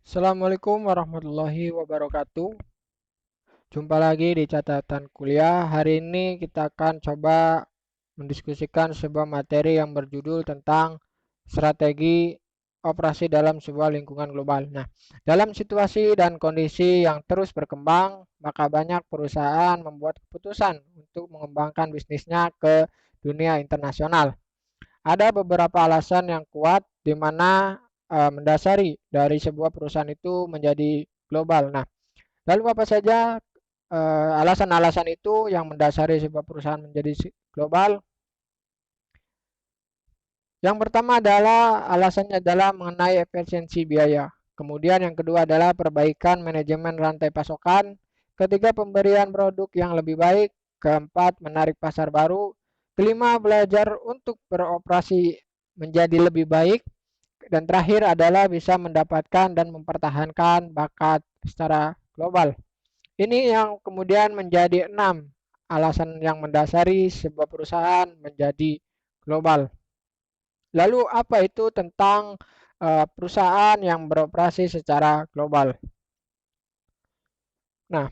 Assalamualaikum warahmatullahi wabarakatuh. Jumpa lagi di catatan kuliah. Hari ini kita akan coba mendiskusikan sebuah materi yang berjudul tentang strategi operasi dalam sebuah lingkungan global. Nah, dalam situasi dan kondisi yang terus berkembang, maka banyak perusahaan membuat keputusan untuk mengembangkan bisnisnya ke dunia internasional. Ada beberapa alasan yang kuat di mana mendasari dari sebuah perusahaan itu menjadi global. Nah, lalu apa saja alasan-alasan itu yang mendasari sebuah perusahaan menjadi global? Yang pertama adalah alasannya adalah mengenai efisiensi biaya. Kemudian yang kedua adalah perbaikan manajemen rantai pasokan. Ketiga, pemberian produk yang lebih baik. Keempat, menarik pasar baru. Kelima, belajar untuk beroperasi menjadi lebih baik. Dan terakhir adalah bisa mendapatkan dan mempertahankan bakat secara global. Ini yang kemudian menjadi 6 alasan yang mendasari sebuah perusahaan menjadi global. Lalu apa itu tentang perusahaan yang beroperasi secara global? Nah,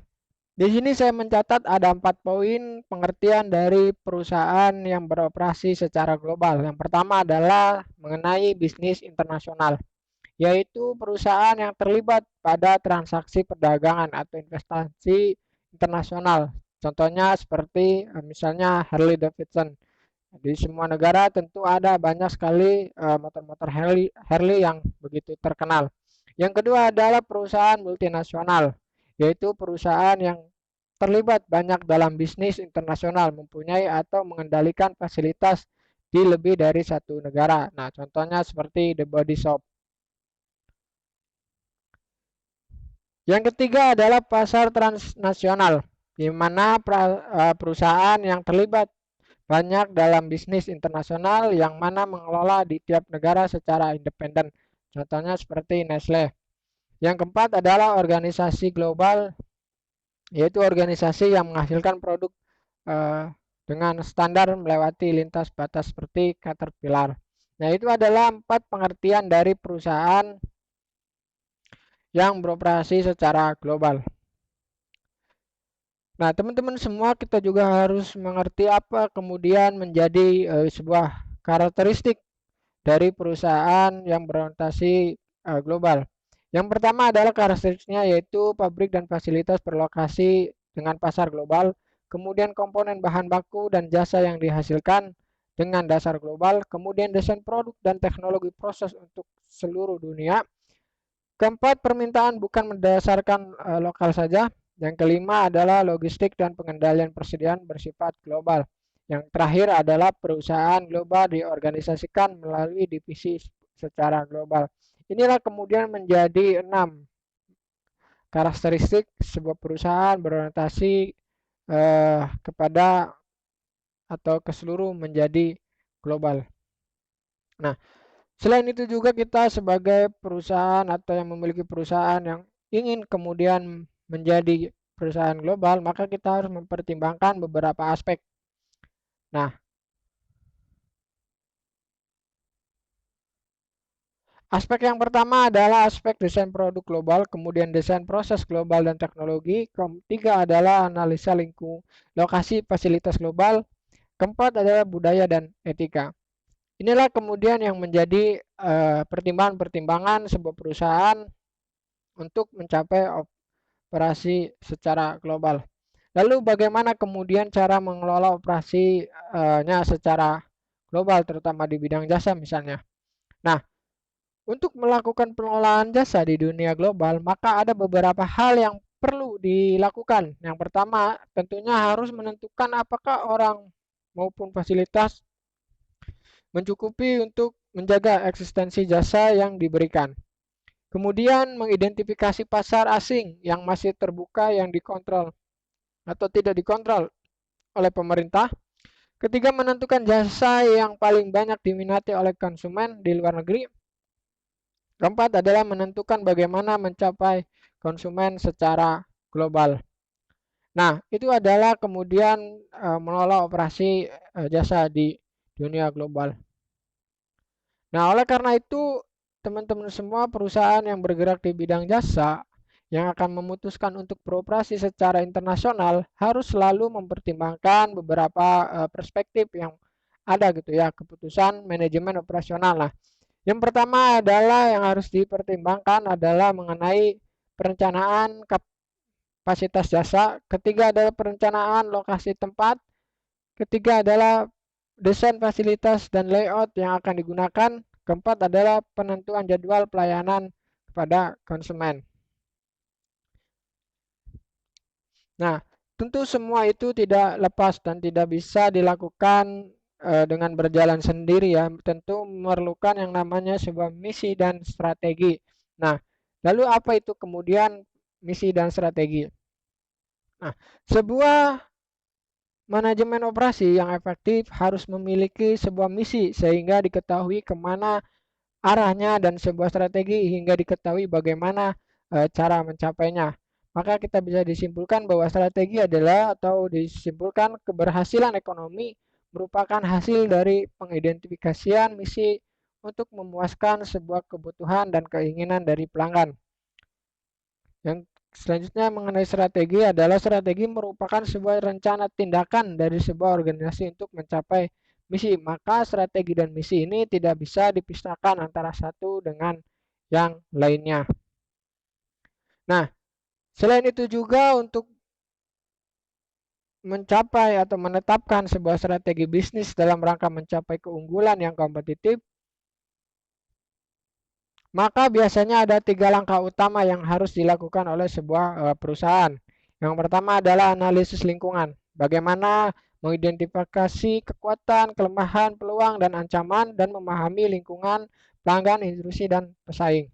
di sini saya mencatat ada 4 poin pengertian dari perusahaan yang beroperasi secara global. Yang pertama adalah mengenai bisnis internasional, yaitu perusahaan yang terlibat pada transaksi perdagangan atau investasi internasional. Contohnya seperti misalnya Harley Davidson. Di semua negara tentu ada banyak sekali motor-motor Harley yang begitu terkenal. Yang kedua adalah perusahaan multinasional, yaitu perusahaan yang terlibat banyak dalam bisnis internasional, mempunyai atau mengendalikan fasilitas di lebih dari satu negara. Nah, contohnya seperti The Body Shop. Yang ketiga adalah pasar transnasional, di mana perusahaan yang terlibat banyak dalam bisnis internasional yang mana mengelola di tiap negara secara independen. Contohnya seperti Nestle. Yang keempat adalah organisasi global, yaitu organisasi yang menghasilkan produk eh, dengan standar melewati lintas batas seperti Caterpillar. Nah, itu adalah 4 pengertian dari perusahaan yang beroperasi secara global. Nah, teman-teman semua kita juga harus mengerti apa kemudian menjadi sebuah karakteristik dari perusahaan yang berorientasi global. Yang pertama adalah karakteristiknya yaitu pabrik dan fasilitas berlokasi dengan pasar global, kemudian komponen bahan baku dan jasa yang dihasilkan dengan dasar global, kemudian desain produk dan teknologi proses untuk seluruh dunia. Keempat, permintaan bukan berdasarkan lokal saja. Yang kelima adalah logistik dan pengendalian persediaan bersifat global. Yang terakhir adalah perusahaan global diorganisasikan melalui divisi secara global. Inilah kemudian menjadi 6 karakteristik sebuah perusahaan berorientasi kepada atau ke seluruh menjadi global. Nah, selain itu juga kita sebagai perusahaan atau yang memiliki perusahaan yang ingin kemudian menjadi perusahaan global, maka kita harus mempertimbangkan beberapa aspek. Nah, aspek yang pertama adalah aspek desain produk global, kemudian desain proses global dan teknologi. Ketiga adalah analisa lingkungan lokasi fasilitas global. Keempat adalah budaya dan etika. Inilah kemudian yang menjadi pertimbangan-pertimbangan sebuah perusahaan untuk mencapai operasi secara global. Lalu bagaimana kemudian cara mengelola operasinya secara global terutama di bidang jasa misalnya. Nah, untuk melakukan pengelolaan jasa di dunia global, maka ada beberapa hal yang perlu dilakukan. Yang pertama, tentunya harus menentukan apakah orang maupun fasilitas mencukupi untuk menjaga eksistensi jasa yang diberikan. Kemudian mengidentifikasi pasar asing yang masih terbuka yang dikontrol atau tidak dikontrol oleh pemerintah. Ketiga, menentukan jasa yang paling banyak diminati oleh konsumen di luar negeri. Keempat adalah menentukan bagaimana mencapai konsumen secara global. Nah, itu adalah kemudian mengelola operasi jasa di dunia global. Nah, oleh karena itu teman-teman semua perusahaan yang bergerak di bidang jasa yang akan memutuskan untuk beroperasi secara internasional harus selalu mempertimbangkan beberapa perspektif yang ada gitu ya, keputusan manajemen operasional. Nah, yang pertama adalah yang harus dipertimbangkan adalah mengenai perencanaan kapasitas jasa, ketiga adalah perencanaan lokasi tempat, ketiga adalah desain fasilitas dan layout yang akan digunakan, keempat adalah penentuan jadwal pelayanan kepada konsumen. Nah, tentu semua itu tidak lepas dan tidak bisa dilakukan dengan berjalan sendiri ya. Tentu memerlukan yang namanya sebuah misi dan strategi. Nah, lalu apa itu kemudian misi dan strategi? Nah, sebuah manajemen operasi yang efektif harus memiliki sebuah misi sehingga diketahui kemana arahnya dan sebuah strategi hingga diketahui bagaimana cara mencapainya. Maka kita bisa disimpulkan bahwa strategi adalah atau disimpulkan keberhasilan ekonomi merupakan hasil dari pengidentifikasian misi untuk memuaskan sebuah kebutuhan dan keinginan dari pelanggan. Yang selanjutnya mengenai strategi adalah strategi merupakan sebuah rencana tindakan dari sebuah organisasi untuk mencapai misi. Maka strategi dan misi ini tidak bisa dipisahkan antara satu dengan yang lainnya. Nah, selain itu juga untuk mencapai atau menetapkan sebuah strategi bisnis dalam rangka mencapai keunggulan yang kompetitif, maka biasanya ada 3 langkah utama yang harus dilakukan oleh sebuah perusahaan. Yang pertama adalah analisis lingkungan. Bagaimana mengidentifikasi kekuatan, kelemahan, peluang, dan ancaman, dan memahami lingkungan, pelanggan, industri, dan pesaing.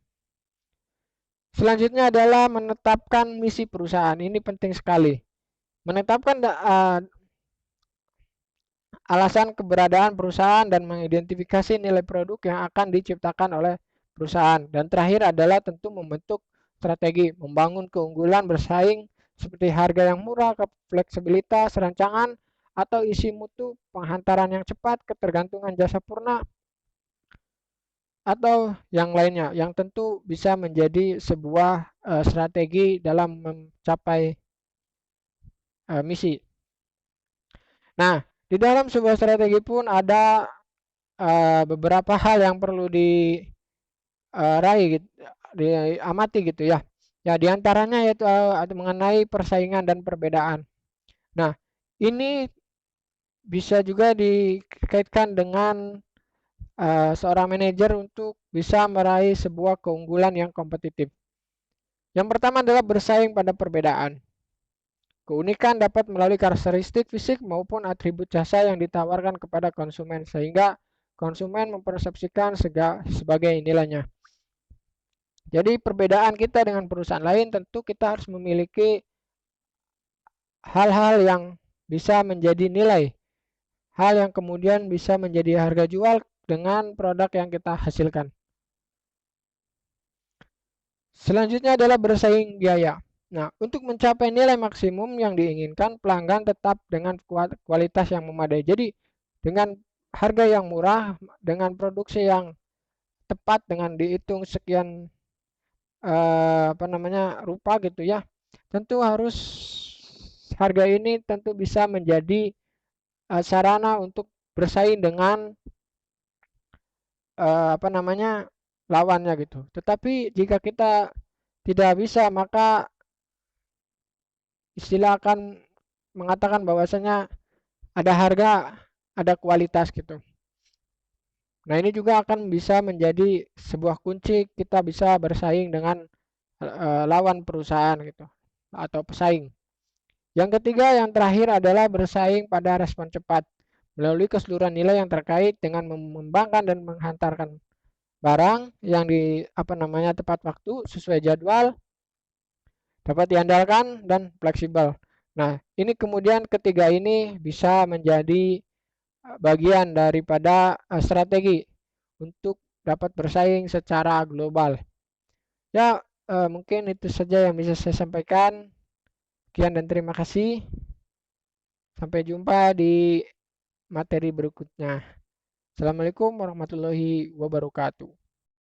Selanjutnya adalah menetapkan misi perusahaan. Ini penting sekali. Menetapkan alasan keberadaan perusahaan dan mengidentifikasi nilai produk yang akan diciptakan oleh perusahaan. Dan terakhir adalah tentu membentuk strategi, membangun keunggulan bersaing seperti harga yang murah, fleksibilitas, rancangan, atau isi mutu, penghantaran yang cepat, ketergantungan jasa purna, atau yang lainnya yang tentu bisa menjadi sebuah strategi dalam mencapai misi. Nah, di dalam sebuah strategi pun ada beberapa hal yang perlu diraih, diamati gitu ya. Ya, diantaranya yaitu mengenai persaingan dan perbedaan. Nah, ini bisa juga dikaitkan dengan seorang manajer untuk bisa meraih sebuah keunggulan yang kompetitif. Yang pertama adalah bersaing pada perbedaan. Keunikan dapat melalui karakteristik fisik maupun atribut jasa yang ditawarkan kepada konsumen sehingga konsumen mempersepsikan sebagai nilainya. Jadi perbedaan kita dengan perusahaan lain tentu kita harus memiliki hal-hal yang bisa menjadi nilai, hal yang kemudian bisa menjadi harga jual dengan produk yang kita hasilkan. Selanjutnya adalah bersaing biaya. Nah, untuk mencapai nilai maksimum yang diinginkan, pelanggan tetap dengan kualitas yang memadai. Jadi, dengan harga yang murah, dengan produksi yang tepat, dengan dihitung sekian rupa gitu ya. Tentu harus harga ini tentu bisa menjadi sarana untuk bersaing dengan lawannya gitu. Tetapi jika kita tidak bisa, maka istilah akan mengatakan bahwasanya ada harga, ada kualitas gitu. Nah, ini juga akan bisa menjadi sebuah kunci kita bisa bersaing dengan lawan perusahaan gitu atau pesaing. Yang ketiga, yang terakhir adalah bersaing pada respon cepat melalui keseluruhan nilai yang terkait dengan mengembangkan dan menghantarkan barang yang tepat waktu sesuai jadwal, dapat diandalkan dan fleksibel. Nah, ini kemudian ketiga ini bisa menjadi bagian daripada strategi untuk dapat bersaing secara global. Ya, mungkin itu saja yang bisa saya sampaikan. Sekian dan terima kasih. Sampai jumpa di materi berikutnya. Assalamualaikum warahmatullahi wabarakatuh.